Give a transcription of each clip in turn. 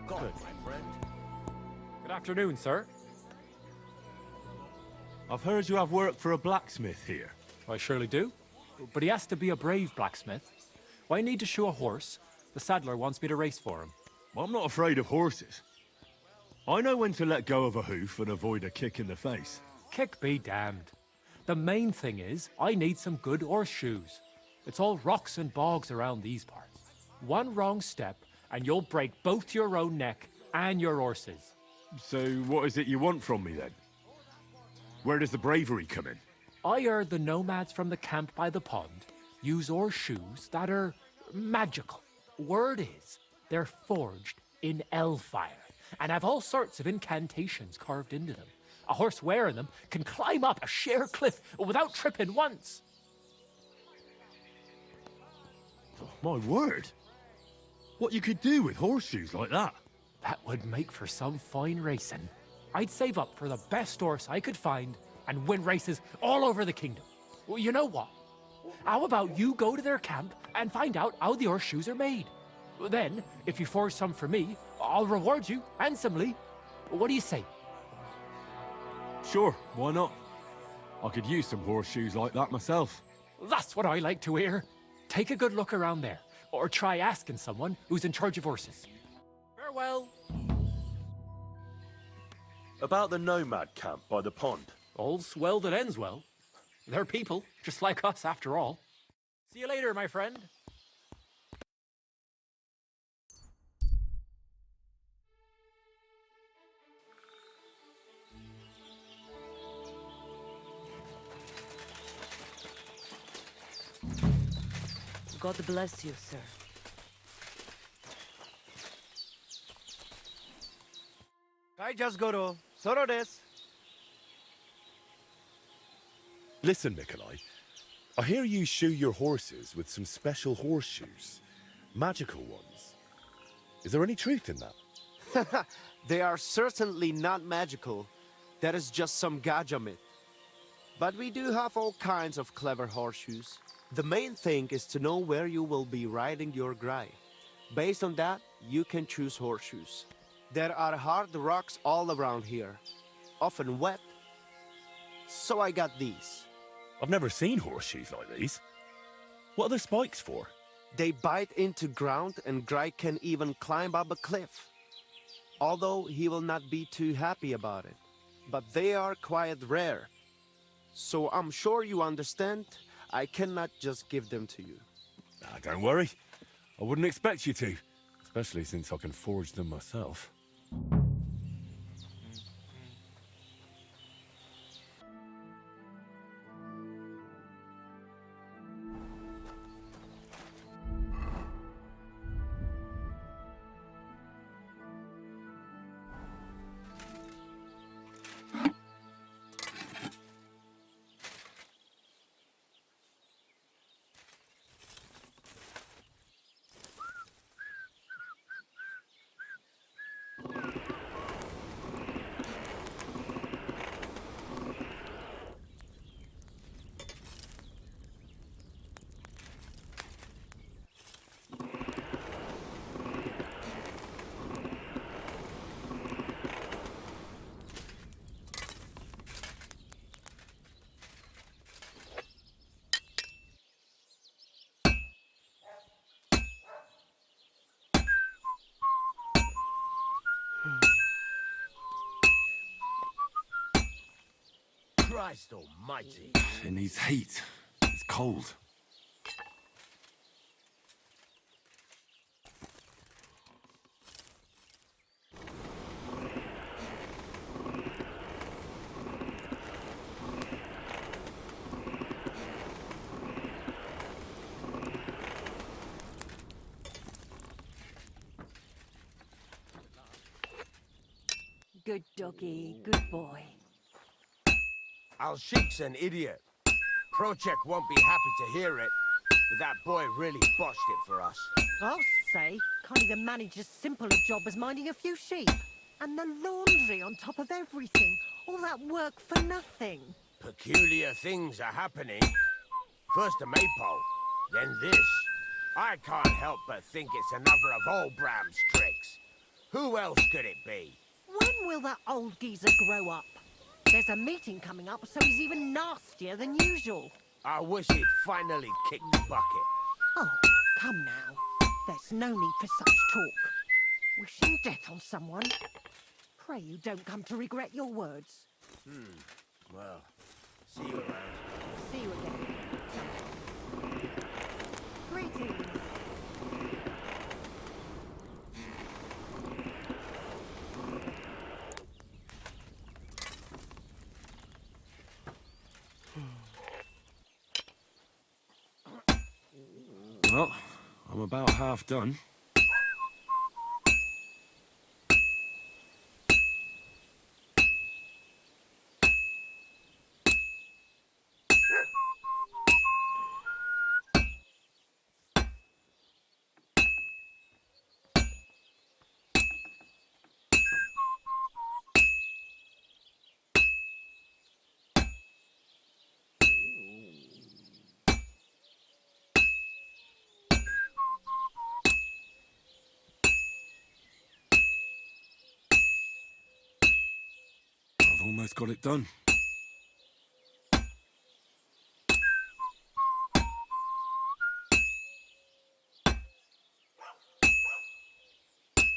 Good, my friend. Good afternoon, sir. I've heard you have work for a blacksmith here. I surely do. But he has to be a brave blacksmith. When I need to shoe a horse, the saddler wants me to race for him. I'm not afraid of horses. I know when to let go of a hoof and avoid a kick in the face. Kick be damned. The main thing is, I need some good horseshoes. It's all rocks and bogs around these parts. One wrong step, and you'll break both your own neck and your horse's. So what is it you want from me then? Where does the bravery come in? I heard the nomads from the camp by the pond use horseshoes that are magical. Word is, they're forged in hellfire and have all sorts of incantations carved into them. A horse wearing them can climb up a sheer cliff without tripping once. Oh, my word! What you could do with horseshoes like that? That would make for some fine racing. I'd save up for the best horse I could find and win races all over the kingdom. Well, you know what? How about you go to their camp and find out how the horseshoes are made? Then, if you forge some for me, I'll reward you handsomely. What do you say? Sure, why not? I could use some horseshoes like that myself. That's what I like to hear. Take a good look around there, or try asking someone who's in charge of horses. Farewell. About the nomad camp by the pond. All's well that ends well. They're people, just like us after all. See you later, my friend. God bless you, sir. Listen, Nikolai. I hear you shoe your horses with some special horseshoes. Magical ones. Is there any truth in that? They are certainly not magical. That is just some gaja myth. But we do have all kinds of clever horseshoes. The main thing is to know where you will be riding your grai. Based on that, you can choose horseshoes. There are hard rocks all around here, often wet. So I got these. I've never seen horseshoes like these. What are the spikes for? They bite into ground and Grai can even climb up a cliff. Although he will not be too happy about it. But they are quite rare. So I'm sure you understand, I cannot just give them to you. Don't worry. I wouldn't expect you to. Especially since I can forge them myself. Christ almighty. It needs heat. It's cold. Good doggy, good boy. Al-Sheik's an idiot. Project won't be happy to hear it, but that boy really botched it for us. I'll say, can't even manage as simple a job as minding a few sheep. And the laundry on top of everything. All that work for nothing. Peculiar things are happening. First a maypole, then this. I can't help but think it's another of old Bram's tricks. Who else could it be? When will that old geezer grow up? There's a meeting coming up, so he's even nastier than usual. I wish he'd finally kick the bucket. Oh, come now. There's no need for such talk. Wishing death on someone. Pray you don't come to regret your words. Well, see you around. See you again. Greetings. Well, I'm about half done. I've almost got it done.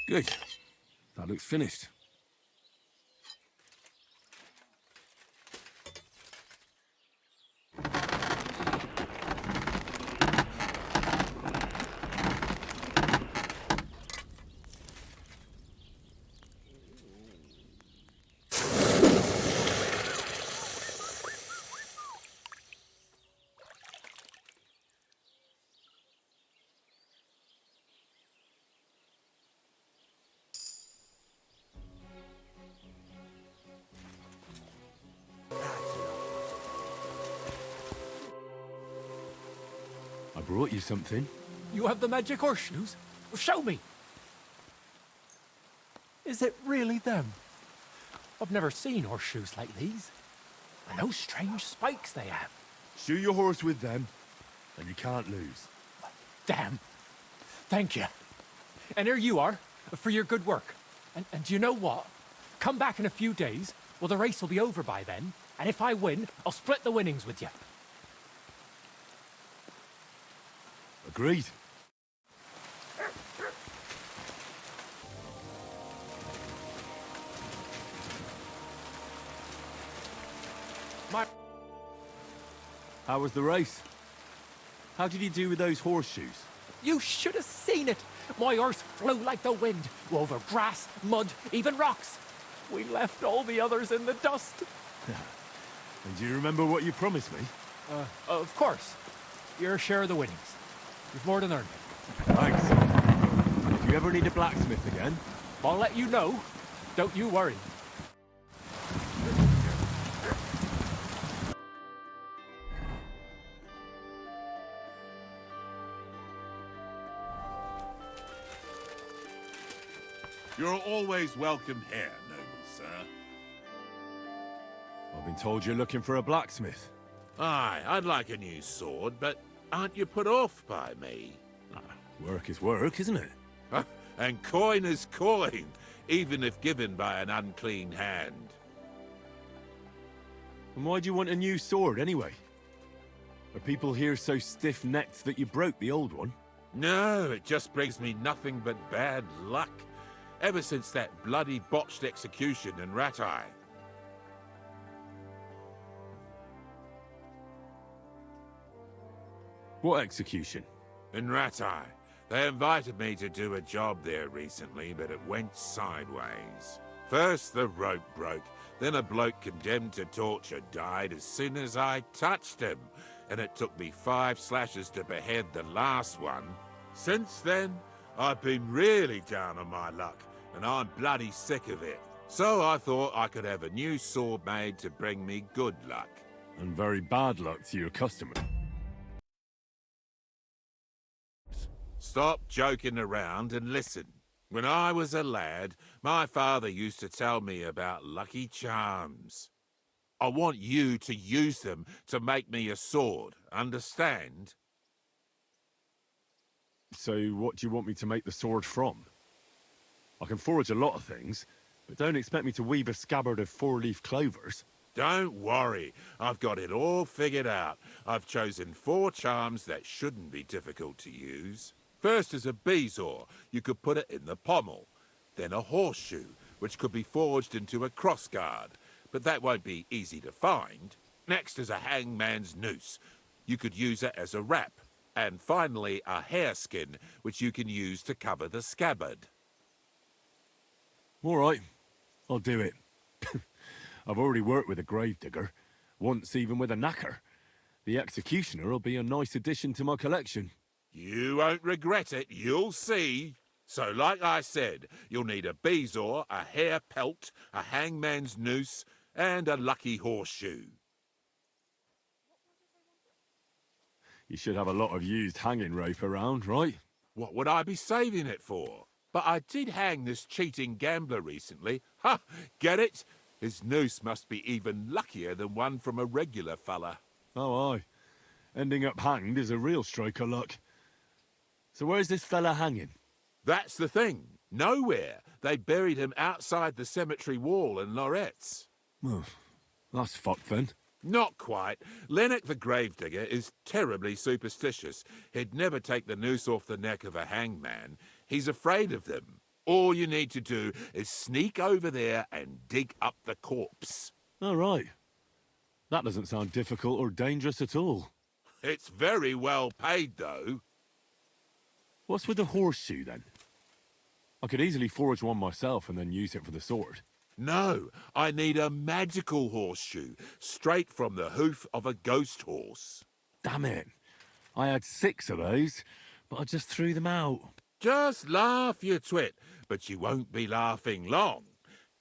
Good. That looks finished. I brought you something. You have the magic horseshoes? Show me! Is it really them? I've never seen horseshoes like these. And those strange spikes they have. Shoe your horse with them, and you can't lose. Damn. Thank you. And here you are, for your good work. And do you know what? Come back in a few days. Well, the race will be over by then. And if I win, I'll split the winnings with you. Agreed. How was the race? How did you do with those horseshoes? You should have seen it. My horse flew like the wind, over grass, mud, even rocks. We left all the others in the dust. And do you remember what you promised me? Of course. Your share of the winnings. You've more than earned it. Thanks. If you ever need a blacksmith again, I'll let you know. Don't you worry. You're always welcome here, noble sir. I've been told you're looking for a blacksmith. Aye, I'd like a new sword, but aren't you put off by me? Work is work, isn't it? And coin is coin, even if given by an unclean hand. And why do you want a new sword, anyway? Are people here so stiff-necked that you broke the old one? No, it just brings me nothing but bad luck. Ever since that bloody botched execution in Ratai. What execution? In Ratai. They invited me to do a job there recently, but it went sideways. First the rope broke, then a bloke condemned to torture died as soon as I touched him, and it took me 5 slashes to behead the last one. Since then, I've been really down on my luck, and I'm bloody sick of it. So I thought I could have a new sword made to bring me good luck. And very bad luck to your customer. Stop joking around and listen. When I was a lad, my father used to tell me about lucky charms. I want you to use them to make me a sword, understand? So what do you want me to make the sword from? I can forage a lot of things, but don't expect me to weave a scabbard of four-leaf clovers. Don't worry, I've got it all figured out. I've chosen 4 charms that shouldn't be difficult to use. First is a bezoar. You could put it in the pommel. Then a horseshoe, which could be forged into a crossguard, but that won't be easy to find. Next is a hangman's noose. You could use it as a wrap. And finally, a hareskin, which you can use to cover the scabbard. All right, I'll do it. I've already worked with a gravedigger, once even with a knacker. The executioner will be a nice addition to my collection. You won't regret it, you'll see. So like I said, you'll need a bezoar, a hair pelt, a hangman's noose, and a lucky horseshoe. You should have a lot of used hanging rope around, right? What would I be saving it for? But I did hang this cheating gambler recently. Ha! Get it? His noose must be even luckier than one from a regular fella. Oh, aye. Ending up hanged is a real stroke of luck. So where's this fella hanging? That's the thing. Nowhere. They buried him outside the cemetery wall in Loretz. Oh, that's fucked then. Not quite. Lennox the gravedigger is terribly superstitious. He'd never take the noose off the neck of a hangman. He's afraid of them. All you need to do is sneak over there and dig up the corpse. All right. That doesn't sound difficult or dangerous at all. It's very well paid, though. What's with the horseshoe, then? I could easily forge one myself and then use it for the sword. No, I need a magical horseshoe, straight from the hoof of a ghost horse. Damn it. I had 6 of those, but I just threw them out. Just laugh, you twit, but you won't be laughing long.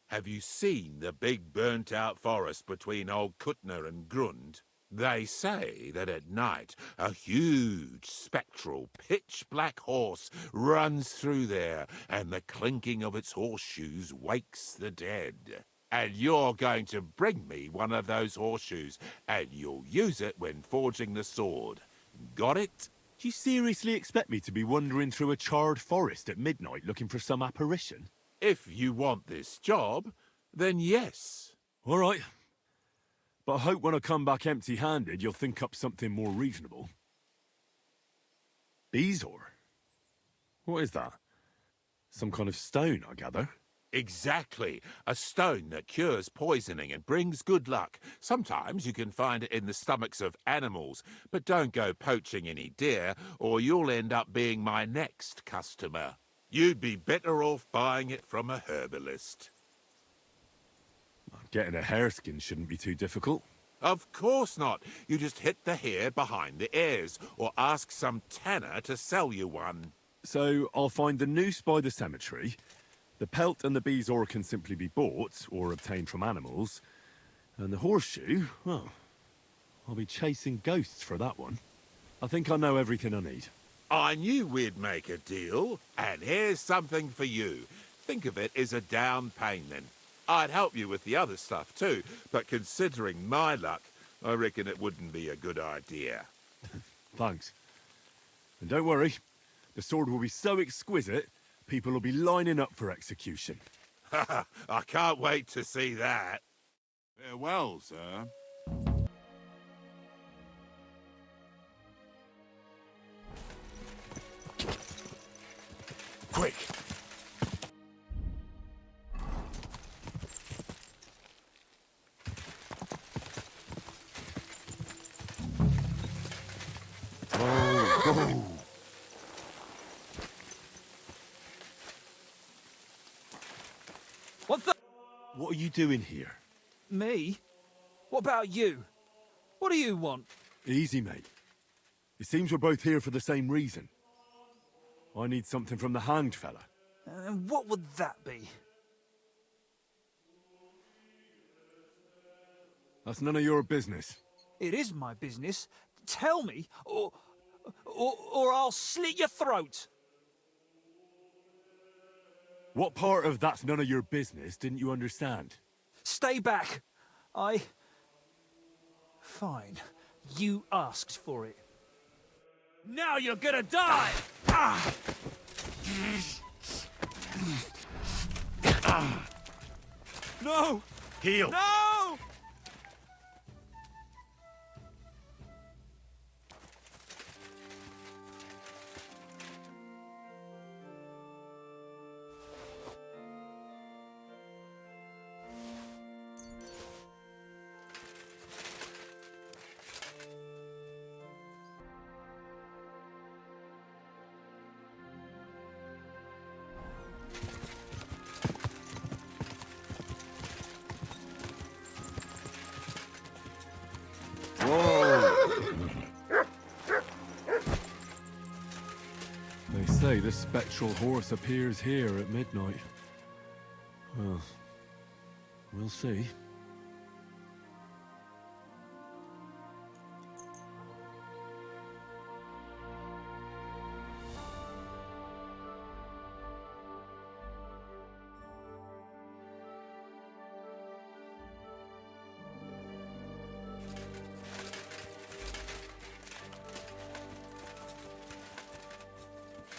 Have you seen the big burnt-out forest between Old Kuttner and Grund? They say that at night a huge, spectral, pitch-black horse runs through there, and the clinking of its horseshoes wakes the dead. And you're going to bring me one of those horseshoes, and you'll use it when forging the sword. Got it? Do you seriously expect me to be wandering through a charred forest at midnight looking for some apparition? If you want this job, then yes. All right. But I hope when I come back empty-handed, you'll think up something more reasonable. Bezoar? What is that? Some kind of stone, I gather? Exactly. A stone that cures poisoning and brings good luck. Sometimes you can find it in the stomachs of animals, but don't go poaching any deer, or you'll end up being my next customer. You'd be better off buying it from a herbalist. Getting a hareskin shouldn't be too difficult. Of course not. You just hit the hair behind the ears, or ask some tanner to sell you one. So I'll find the noose by the cemetery. The pelt and the bezoar can simply be bought or obtained from animals. And the horseshoe, well, I'll be chasing ghosts for that one. I think I know everything I need. I knew we'd make a deal, and here's something for you. Think of it as a down payment. I'd help you with the other stuff too, but considering my luck, I reckon it wouldn't be a good idea. Thanks. And don't worry, the sword will be so exquisite, people will be lining up for execution. I can't wait to see that. Farewell, sir. Quick! What's that? What are you doing here? Me? What about you? What do you want? Easy, mate. It seems we're both here for the same reason. I need something from the hanged fella. And what would that be? That's none of your business. It is my business. Tell me, or I'll slit your throat. What part of that's none of your business didn't you understand? Stay back. Fine. You asked for it. Now you're gonna die! Ah! No! Heel! No! They say the spectral horse appears here at midnight. Well, we'll see.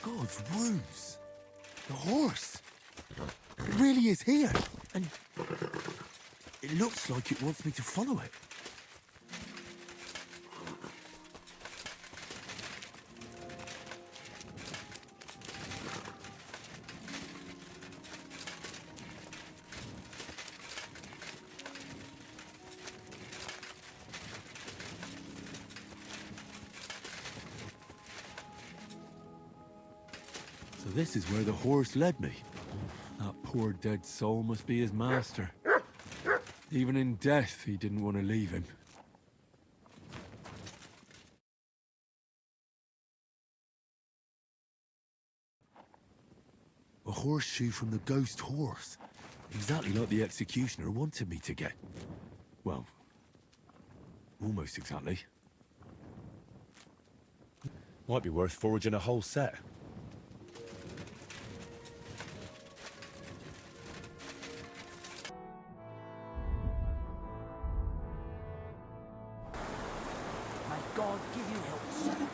God's wounds! The horse! It really is here, and it looks like it wants me to follow it. So this is where the horse led me. That poor dead soul must be his master. Even in death, he didn't want to leave him. A horseshoe from the ghost horse. Exactly like the executioner wanted me to get. Well, almost exactly. Might be worth foraging a whole set. May God give you help, sir.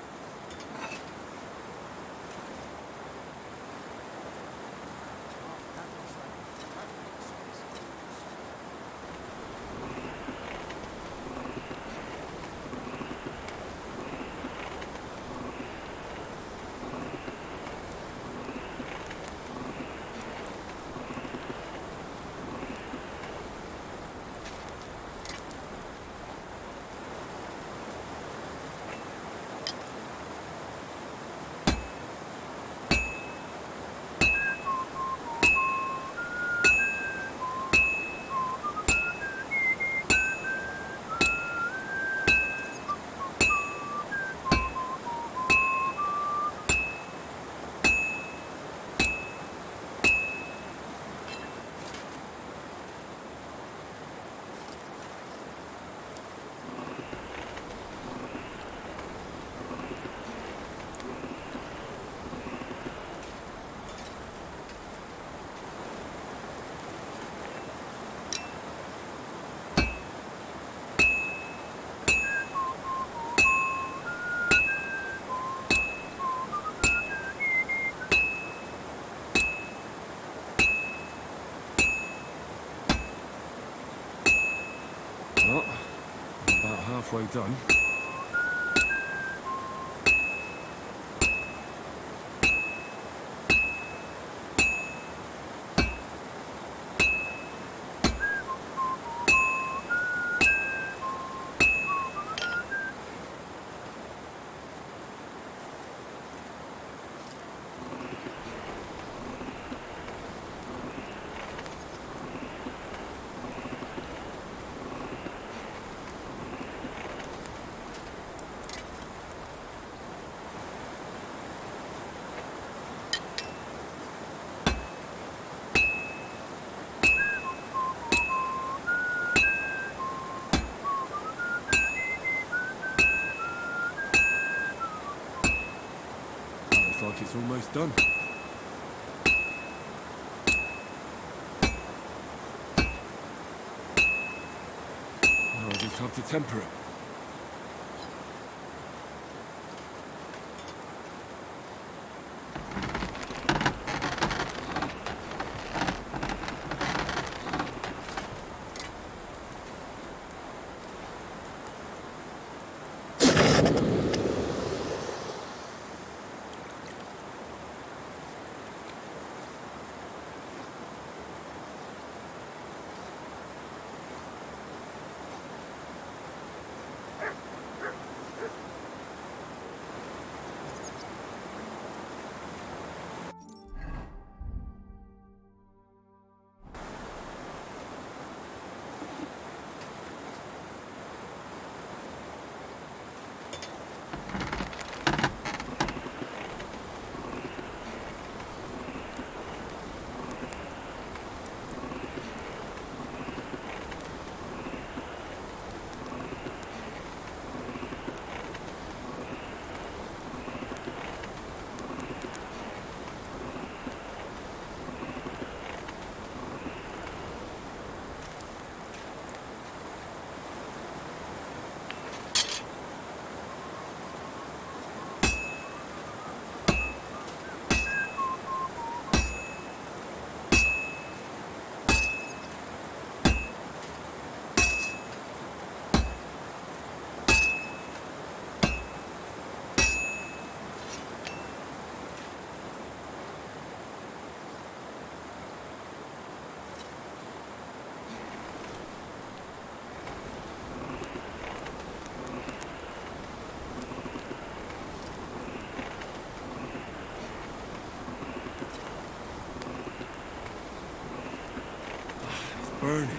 Well, about halfway done. Looks like it's almost done. Now I just have to temper it. burning.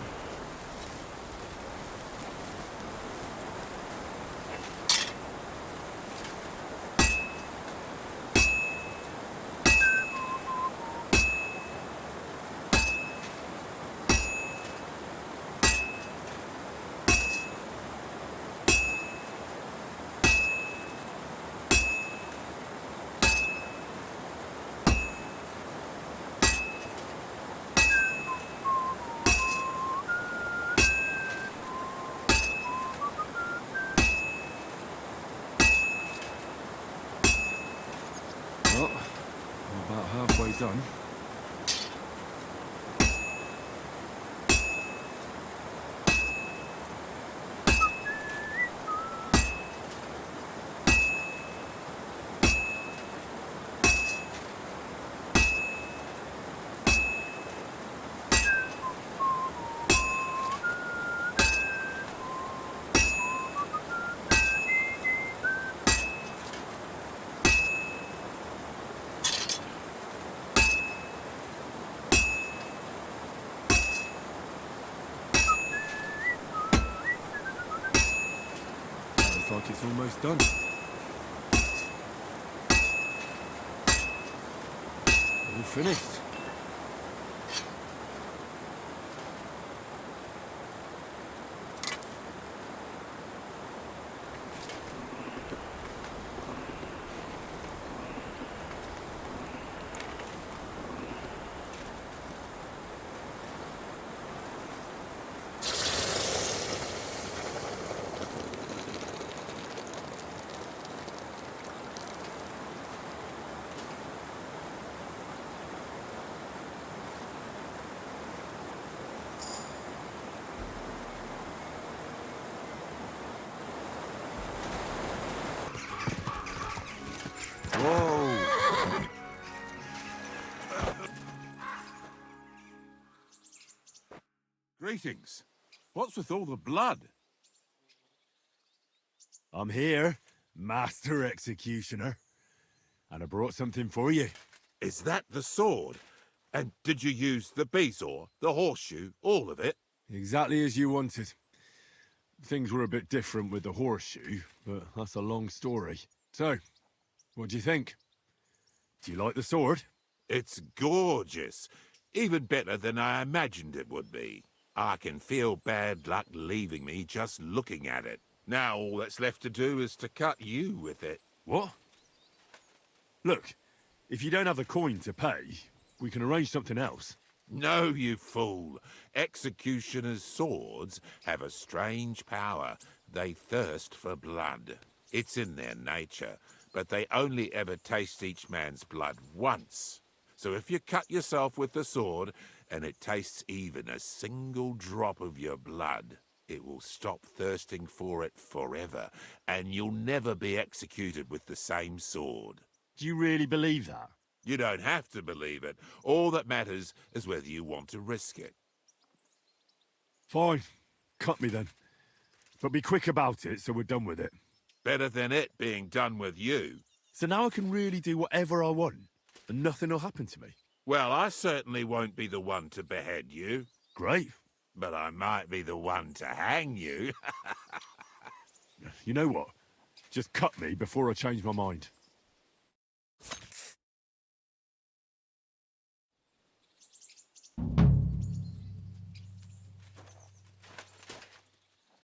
Well, I'm about halfway done. Looks like it's almost done. All finished. Whoa! Greetings. What's with all the blood? I'm here, Master Executioner. And I brought something for you. Is that the sword? And did you use the bezoar, the horseshoe, all of it? Exactly as you wanted. Things were a bit different with the horseshoe, but that's a long story. So, what do you think? Do you like the sword? It's gorgeous. Even better than I imagined it would be. I can feel bad luck leaving me just looking at it. Now all that's left to do is to cut you with it. What? Look, if you don't have the coin to pay, we can arrange something else. No, you fool. Executioners' swords have a strange power. They thirst for blood. It's in their nature, but they only ever taste each man's blood once. So if you cut yourself with the sword, and it tastes even a single drop of your blood, it will stop thirsting for it forever, and you'll never be executed with the same sword. Do you really believe that? You don't have to believe it. All that matters is whether you want to risk it. Fine. Cut me then. But be quick about it so we're done with it. Better than it being done with you. So now I can really do whatever I want, and nothing will happen to me. Well, I certainly won't be the one to behead you. Great. But I might be the one to hang you. You know what? Just cut me before I change my mind.